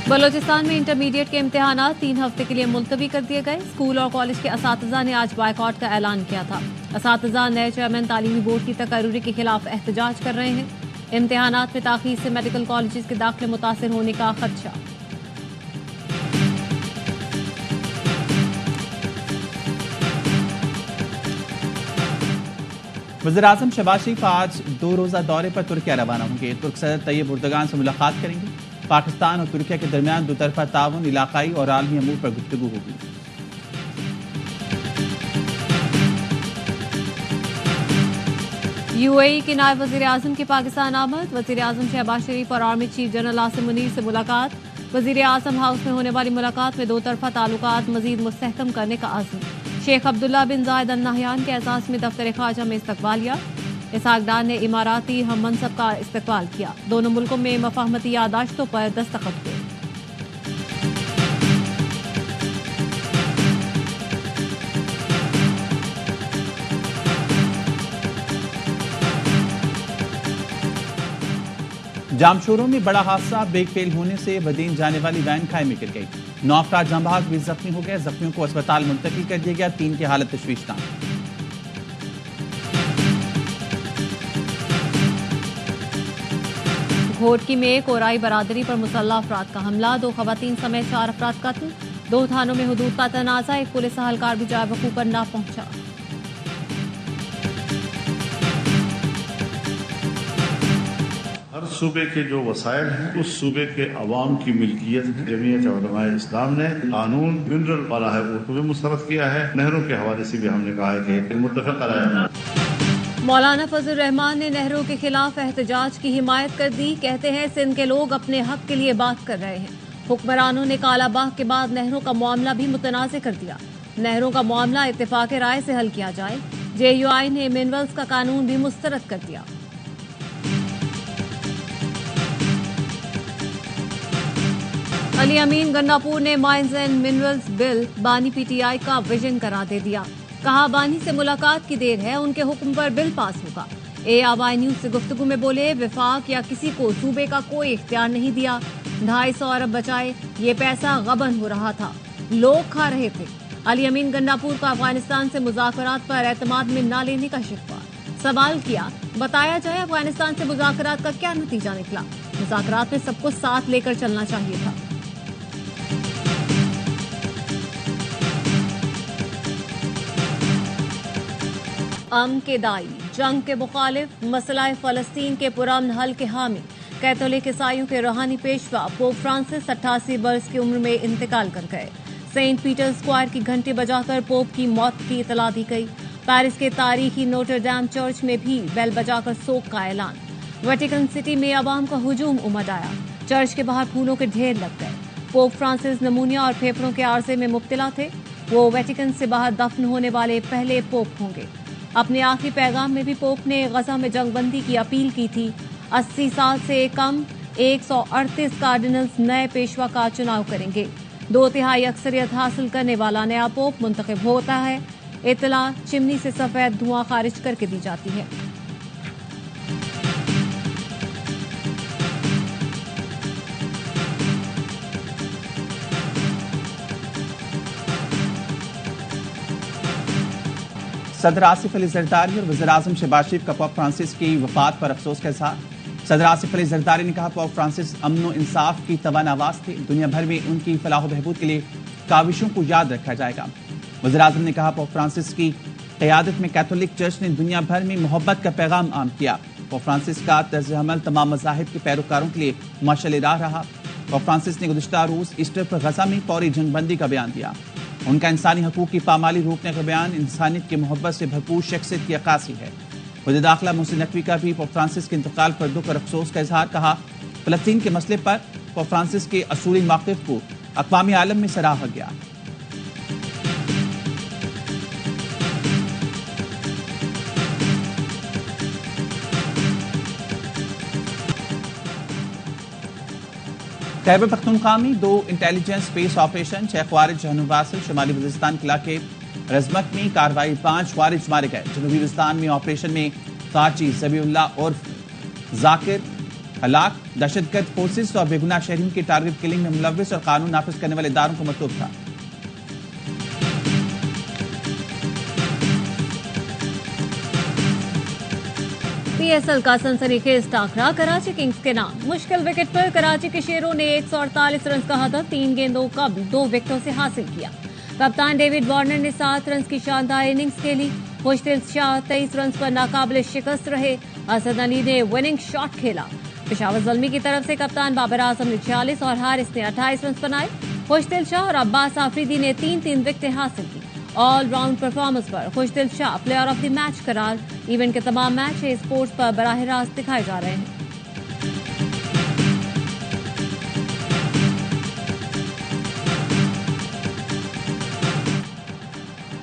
बलूचिस्तान में इंटरमीडिएट के इम्तिहानात 3 हफ्ते के लिए मुलतवी कर दिए गए। स्कूल और कॉलेज के असातिज़ा ने आज बायकॉट का ऐलान किया था। असातिज़ा नए चेयरमैन तालीमी बोर्ड की तकर्रुरी के खिलाफ एहतजाज कर रहे हैं। इम्तिहानात में ताख़ीर से मेडिकल कॉलेज के दाखिले मुतासिर होने का खदशा। वज़ीर-ए-आज़म शहबाज शरीफ आज 2 रोज़ा दौरे पर तुर्किया रवाना होंगे। तुर्क सदर तैयब उर्दगान से मुलाकात करेंगे। पाकिस्तान और तुर्किया के दरमियान दोतरफा ताउन, इलाकाई और आलमी अमूर पर गुफ्तगू होगी। यूएई के नायब वज़ीर-ए-आज़म की पाकिस्तान आमद। वज़ीर-ए-आज़म शहबाज शरीफ और army chief general Asim Munir से मुलाकात। वज़ीर-ए-आज़म हाउस में होने वाली मुलाकात में दोतरफा ताल्लुकात मज़ीद मुस्तहकम करने का आज़म। शेख अब्दुल्ला बिन ज़ायद अल नहयान के एजाज़ में दफ्तर ख़ारजा में इस्तकबालिया। इसहाक डार ने इमाराती हम मनसब का इस्तकबाल किया। दोनों मुल्कों में मफाहमती यादाश्तों पर दस्तखत हुए। जामशोरों में बड़ा हादसा, ब्रेक फेल होने से बदीन जाने वाली वैन खाई में गिर गई। 9 अफराद जहां बहक भी जख्मी हो गए। जख्मियों को अस्पताल मुंतकिल कर दिया गया। 3 की हालत तशवीशनाक। घोटकी में कोराई बरादरी पर मुसल्लह अफराद का हमला। 2 खवातीन समेत 4 अफराद कत्ल। 2 थानों में हुदूद का तनाज़ा। एक पुलिस एहलकार भी जाए वकूफ पर ना पहुंचा। हर सूबे के जो वसाइल हैं उस सूबे के अवाम की मिल्कियत है। जमीयत उलमाए इस्लाम ने कानून मिनरल वाला है उसको भी मुस्तरद किया है। नहरों के हवाले से भी हमने कहा है कि मुत्तफक कराया। मौलाना फजल रहमान ने नेहरू के खिलाफ एहतजाज की हिमायत कर दी। कहते हैं सिंध के लोग अपने हक के लिए बात कर रहे हैं। हुक्मरानों ने काला बाग के बाद नेहरू का मामला भी मुतनाज़ कर दिया। नेहरू का मामला इत्तेफाक राय से हल किया जाए। JUI ने मिनरल्स का कानून भी मुस्तरद कर दिया। अली अमीन गन्नापुर ने माइंस एंड मिनरल्स बिल बानी PTI का विजन करार दे दिया। कहा बानी से मुलाकात की देर है, उनके हुक्म पर बिल पास होगा। ARY न्यूज से गुफ्तगू में बोले विफाक या किसी को सूबे का कोई इख्तियार नहीं दिया। 250 अरब बचाए, ये पैसा गबन हो रहा था, लोग खा रहे थे। अली अमीन गन्नापुर का अफगानिस्तान से मुज़ाकरात पर एतमाद में न लेने का शिकवा। सवाल किया बताया जाए अफगानिस्तान से मुज़ाकरात का क्या नतीजा निकला। मुज़ाकरात में सबको साथ लेकर चलना चाहिए था। अमन के दाई, जंग के मुखालिफ, मसला फ़लस्तीन के पुरअमन हल के हामी। कैथोलिक ईसाइयों के रूहानी पेशवा पोप फ्रांसिस 88 बरस की उम्र में इंतकाल कर गए। सेंट पीटर स्क्वायर की घंटी बजाकर पोप की मौत की इतला दी गई। पेरिस के तारीखी नोटर डैम चर्च में भी बेल बजाकर सोग का ऐलान। वेटिकन सिटी में अवाम का हुजूम उमड़ आया। चर्च के बाहर फूलों के ढेर लग गए। पोप फ्रांसिस नमूनिया और फेफड़ों के आर्जे में मुब्तला थे। वो वेटिकन से बाहर दफन होने वाले पहले पोप होंगे। अपने आखिरी पैगाम में भी पोप ने गजा में जंगबंदी की अपील की थी। 80 साल से कम 138 कार्डिनल्स नए पेशवा का चुनाव करेंगे। 2/3 अक्सरियत हासिल करने वाला नया पोप मुंतखब होता है। इतला चिमनी से सफेद धुआं खारिज करके दी जाती है। सदर आसिफ अली जरदारी और वज़ीर-ए-आज़म शहबाज शरीफ का पोप फ्रांसिस की वफात पर अफसोस का इज़हार। सदर आसिफ अली जरदारी ने कहा पोप फ्रांसिस अमन और इंसाफ की तवाना आवाज़ थे। दुनिया भर में उनकी फलाह बहबूद के लिए काविशों को याद रखा जाएगा। वज़ीर-ए-आज़म ने कहा पोप फ्रांसिस की क़यादत में कैथोलिक चर्च ने दुनिया भर में मोहब्बत का पैगाम आम किया। पोप फ्रांसिस का तर्ज अमल तमाम मज़ाहिब के पैरोकारों के लिए मशाल राह रहा। पोप फ्रांसिस ने गुज़िश्ता रोज़ ईस्टर पर गजा में फौरी जंगबंदी का बयान दिया। उनका इंसानी हकूक़ की पामाली रोकने का बयान इंसानियत की मोहब्बत से भरपूर शख्सियत की अक्कासी है। वज़ीर दाखिला मोहसिन नकवी का भी पोप फ्रांसिस के इंतकाल पर दुख और अफसोस का इजहार। कहा फ़लस्तीन के मसले पर पोप फ्रांसिस के असूली मौक़िफ़ को अक़वामी आलम में सराहा गया। खैबर पख्तूनख्वा में 2 इंटेलिजेंस स्पेस ऑपरेशन, 6 ख्वारिज जहनुवासिल शमाली वज़ीरिस्तान के इलाके रजमत में कार्रवाई, 5 ख्वारिज मारे गए। जनूबी वज़ीरिस्तान में ऑपरेशन में काची ज़बीउल्लाह उर्फ जाकिर हलाक दहशतगर्द फोर्सेस और बेगुनाह शहरियों की टारगेट किलिंग में मुलव्विस और कानून नाफिज करने वाले इदारों को मतलूब था। पीएसएल का सनसनीखेज टाकरा कराची किंग्स के नाम। मुश्किल विकेट पर कराची के शेरों ने 148 रन का हदफ 3 गेंदों का 2 विकेटों से हासिल किया। कप्तान डेविड वार्नर ने 7 रन की शानदार इनिंग्स खेली। खुशदिल शाह 23 रन पर नाकाबिल शिकस्त रहे। असद अली ने विनिंग शॉट खेला। पेशावर ज़ल्मी की तरफ से कप्तान बाबर आजम ने 46 और हारिस ने 28 रन बनाए। खुशदिल शाह और अब्बास आफरीदी ने 3-3 विकेटें हासिल की। ऑल राउंड परफॉर्मेंस पर Khushdil Shah player of the match करार। इवेंट के तमाम मैच स्पोर्ट्स पर बराह रास्त दिखाए जा रहे हैं।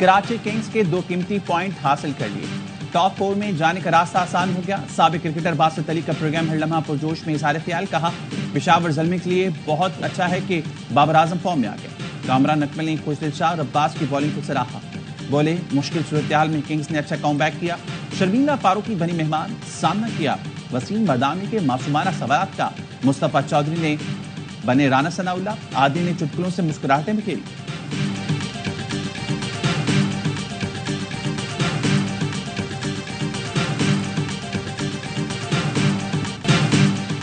कराची किंग्स के 2 कीमती पॉइंट हासिल कर लिए। टॉप 4 में जाने का रास्ता आसान हो गया। साबिक क्रिकेटर बासित अली का प्रोग्राम हर लम्हा पुरजोश में इज़हार ख्याल। कहा, पेशावर ज़ल्मी के लिए बहुत अच्छा है कि बाबर आजम फॉर्म में आ गए। कामरान अकमल ने खुशदिल शाह और अब्बास की बॉलिंग को सराहा। बोले, मुश्किल सूरत हाल में किंग्स ने अच्छा कमबैक किया। शर्मिंदा फारूकी बनी मेहमान, सामना किया वसीम बरदानी के मासूमाना सवालात का। मुस्तफा चौधरी ने बने राना सनाउल्लाह। आदि ने चुटकुलों से मुस्कुराहटें बिखेरी।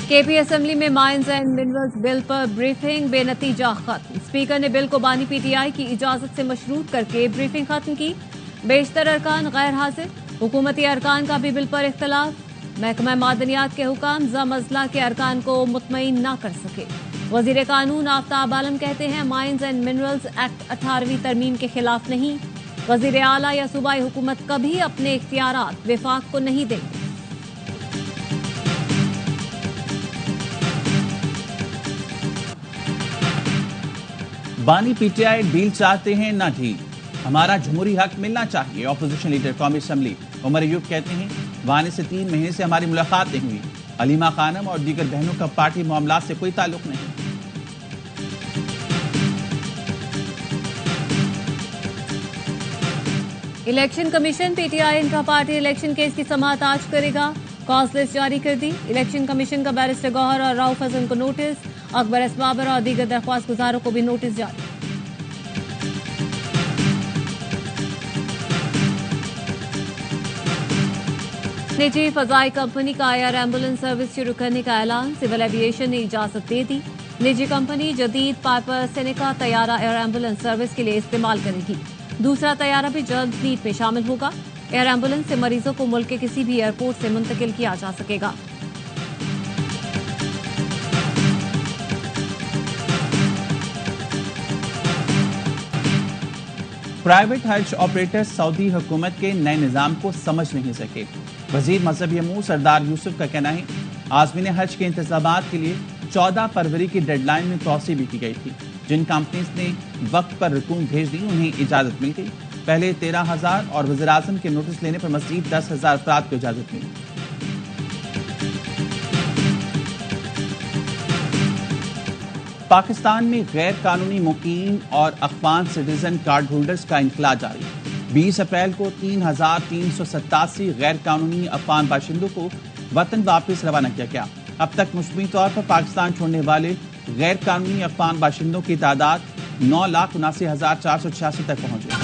केपी असेंबली में माइंस एंड मिनरल्स बिल पर ब्रीफिंग बेनतीजा खत्म। स्पीकर ने बिल को बानी पीटीआई की इजाजत से मशरूत करके ब्रीफिंग खत्म की। बेशतर अरकान गैर हाजिर। हुकूमती अरकान का भी बिल पर इख्तलाफ। महकमा मादनियात के हुकाम ज़म अजला के अरकान को मुतमईन न कर सके। वजीर कानून आफ्ताब आलम कहते हैं, माइंस एंड मिनरल्स एक्ट 18वीं तरमीम के खिलाफ नहीं। वजीर आला या सूबाई हुकूमत कभी अपने इख्तियारात विफाक को नहीं देंगे। बानी पीटीआई डील चाहते हैं ना ढील। हमारा जमहूरी हक मिलना चाहिए। ऑपोजिशन लीडर कौमी असम्बली उमर अयूब कहते हैं, वानी से 3 महीने से हमारी मुलाकात नहीं हुई। अलीमा खानम और दीगर बहनों का पार्टी मामला से कोई ताल्लुक नहीं। Election commission PTI intra party election case की समाअत आज करेगा। कॉज लिस्ट जारी कर दी। इलेक्शन कमीशन का बैरिस्टर गौहर और राउफ हसन को नोटिस। अकबर एस बाबर और दीगर दरख्वास्त गुजारों को भी नोटिस जारी। निजी फजाई कंपनी का एयर एम्बुलेंस सर्विस शुरू करने का ऐलान। सिविल एविएशन ने इजाजत दे दी। निजी कंपनी जदीद पाइपर सेनेका तैयारा एयर एम्बुलेंस सर्विस के लिए इस्तेमाल करेगी। दूसरा तैयारा भी जल्द फ्लीट में शामिल होगा। एयर एम्बुलेंस से मरीजों को मुल्क के किसी भी एयरपोर्ट से मुंतकिल किया जा सकेगा। प्राइवेट हज ऑपरेटर सऊदी हुकूमत के नए निज़ाम को समझ नहीं सके। वजीर मजहबी अमूर सरदार यूसुफ का कहना है, आज़मीन हज के इंतजामात के लिए 14 फरवरी की डेडलाइन में तौसी भी की गई थी। जिन कंपनीज ने वक्त पर रकूम भेज दी उन्हें इजाज़त मिल गई। पहले 13,000 और वज़ीर आज़म के नोटिस लेने पर मज़ीद 10,000 अफराद को इजाज़त मिली। पाकिस्तान में गैर कानूनी मुकीम और अफगान सिटीजन कार्ड होल्डर्स का इंखला जारी। 20 अप्रैल को 3,387 गैर कानूनी अफगान बाशिंदों को वतन वापस रवाना किया गया। अब तक मुजमई तौर पर पाकिस्तान छोड़ने वाले गैर कानूनी अफगान बाशिंदों की तादाद 9,79,486 तक पहुंच गई।